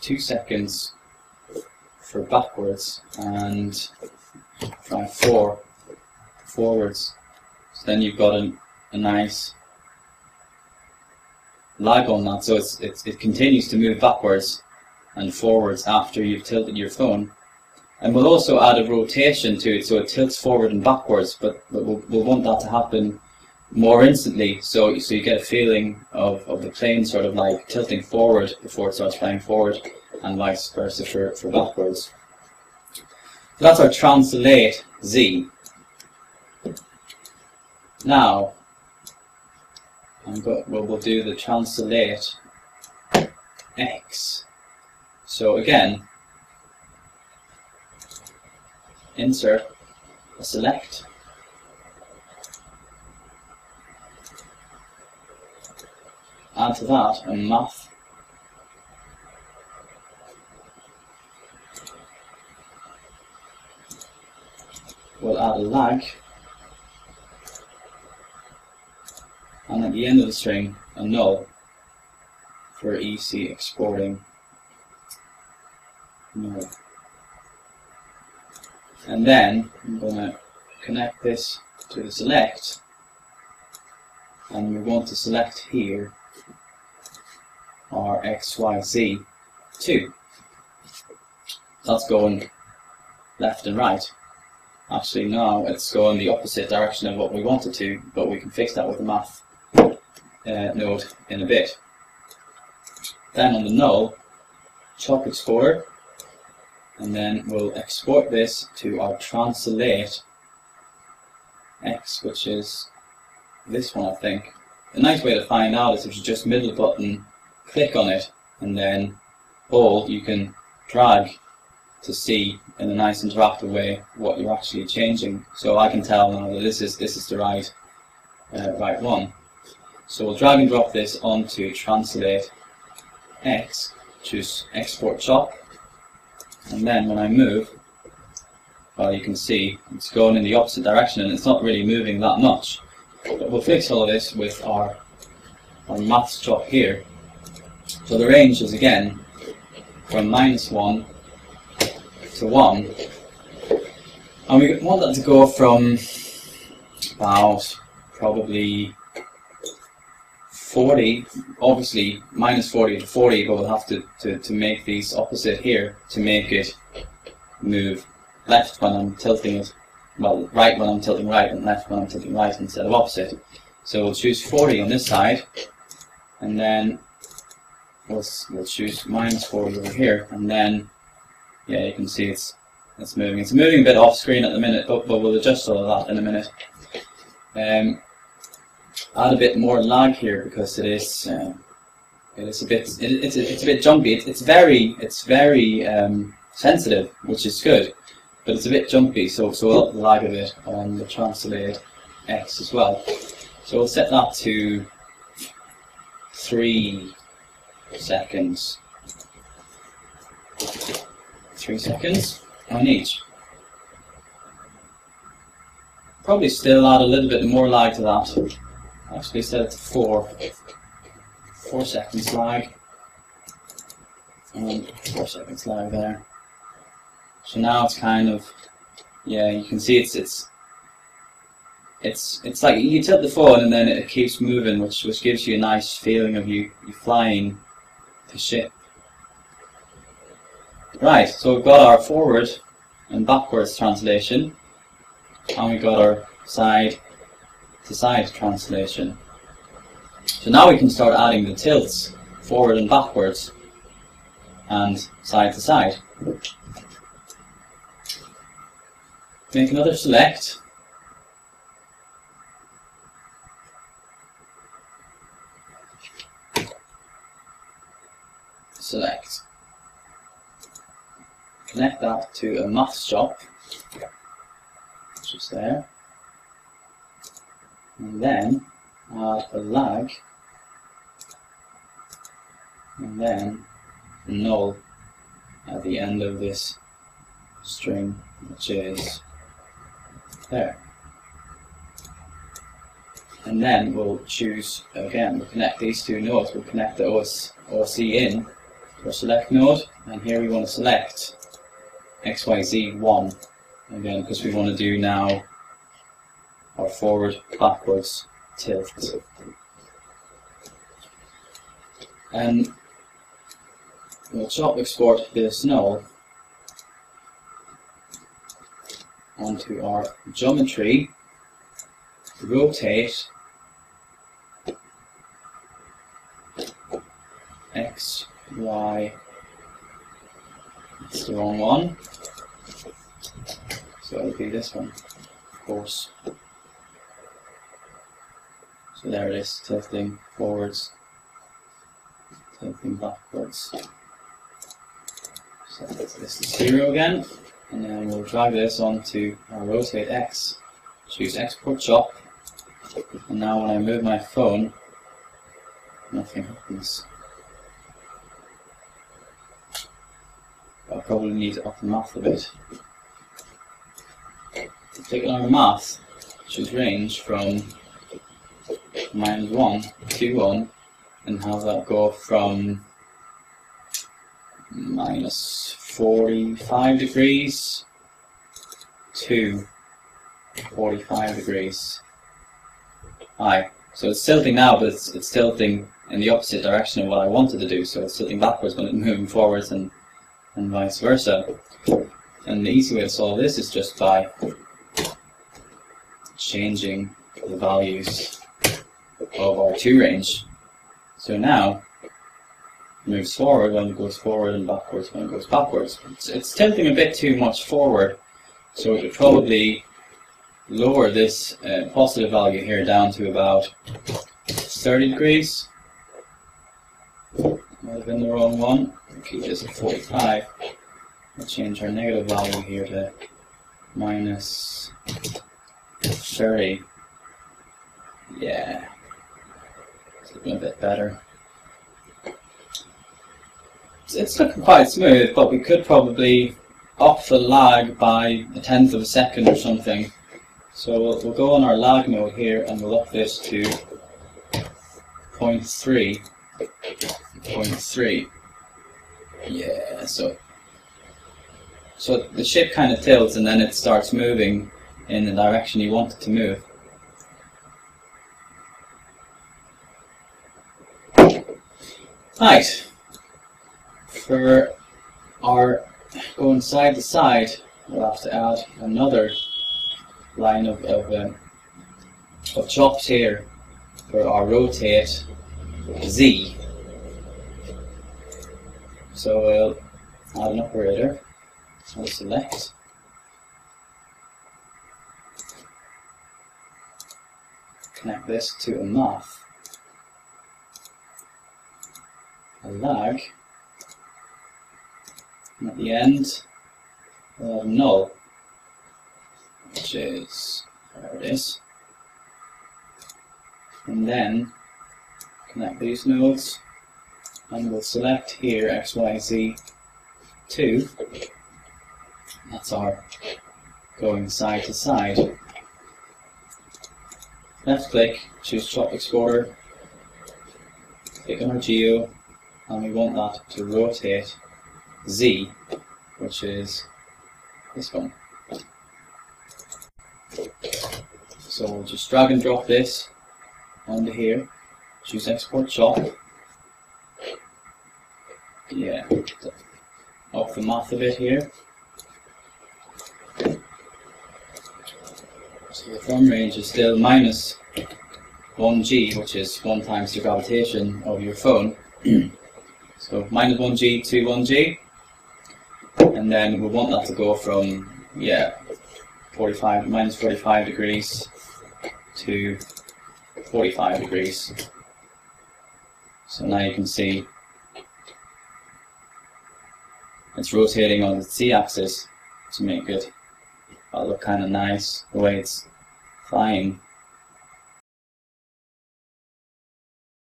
2 seconds for backwards and try 4 forwards. So then you've got a nice lag on that, so it continues to move backwards and forwards after you've tilted your phone. And we'll also add a rotation to it, so it tilts forward and backwards, but we'll want that to happen more instantly, so you get a feeling of the plane sort of like tilting forward before it starts flying forward, and vice versa for backwards. So that's our translate Z. Now, we'll do the translate X. So again, insert a select, add to that a math, we'll add a lag, and at the end of the string a null for EC exporting null. And then I'm going to connect this to the select, and we want to select here our XYZ 2. That's going left and right. Actually now it's going the opposite direction of what we wanted to, but we can fix that with the math node in a bit. Then on the null, chop exporter, and then we'll export this to our translate X, which is this one, I think. A nice way to find out is if you just middle button, click on it, and then hold, you can drag to see in a nice interactive way what you're actually changing. So I can tell now that this is the right one. So we'll drag and drop this onto translate X, choose export chop, and then when I move, well, you can see it's going in the opposite direction and it's not really moving that much. But we'll fix all of this with our maths chop here. So the range is again from -1 to 1, and we want that to go from about probably 40, obviously -40 to 40, but we'll have to make these opposite here to make it move left when I'm tilting it, well, right when I'm tilting right and left when I'm tilting right instead of opposite. So we'll choose 40 on this side, and then we'll choose -40 over here, and then yeah, you can see it's moving. It's moving a bit off screen at the minute, but we'll adjust all of that in a minute. Add a bit more lag here because it is a bit jumpy. It's very sensitive, which is good, but it's a bit jumpy. So we'll up the lag a bit on the translate X as well. So we'll set that to 3 seconds. 3 seconds on each. Probably still add a little bit more lag to that. Actually set it to 4 seconds lag, and 4 seconds lag there. So now it's kind of, yeah, you can see it's like you tilt the phone and then it keeps moving, which gives you a nice feeling of you flying the ship. Right, so we've got our forward and backwards translation, and we've got our side to side translation. So now we can start adding the tilts forward and backwards and side to side. Make another select. Select. Connect that to a maths chop, which is there, and then add a lag, and then null at the end of this string, which is there. And then we'll choose, again, we'll connect these two nodes, we'll connect the OC in, for select node, and here we want to select XYZ 1 again, because we want to do now our forward backwards tilt. And we'll chop export this null onto our geometry, rotate X, Y, it's the wrong one, so it'll be this one, of course. So there it is, tilting forwards, tilting backwards. Set this to 0 again, and then we'll drag this onto our rotate X, choose export chop, and now when I move my phone, nothing happens. I'll probably need to up the math a bit. Take our math, choose range from -1 to 1, and have that go from -45 degrees to 45 degrees. Aye, so it's tilting now, but it's tilting in the opposite direction of what I wanted to do, so it's tilting backwards when it's moving forwards and vice versa. And the easy way to solve this is just by changing the values of our 2 range. So now it moves forward when it goes forward and backwards when it goes backwards. It's tilting a bit too much forward, so it would probably lower this positive value here down to about 30 degrees. Might have been the wrong one. We'll keep this at 45. We'll change our negative value here to -30. Yeah, it's looking a bit better. It's looking quite smooth, but we could probably up the lag by 1/10 of a second or something. So we'll go on our lag mode here and we'll up this to 0.3. 0.3. Yeah, so the ship kind of tilts and then it starts moving in the direction you want it to move. Right. For our going side to side, we'll have to add another line of chops here for our rotate Z. So we'll add an operator. We'll select. Connect this to a math. A lag. And at the end, we'll have null, which is, there it is. And then connect these nodes, and we'll select here XYZ 2. That's our going side to side. Left click, choose chop exporter, click on our geo, and we want that to rotate Z, which is this one. So we'll just drag and drop this onto here, choose export chop. Yeah, up the math a bit here. So the thumb range is still -1G, which is 1 times the gravitation of your phone. So -1G to 1G. And then we want that to go from, yeah, -45 degrees to 45 degrees. So now you can see it's rotating on the Z-axis to make it look kind of nice the way it's flying.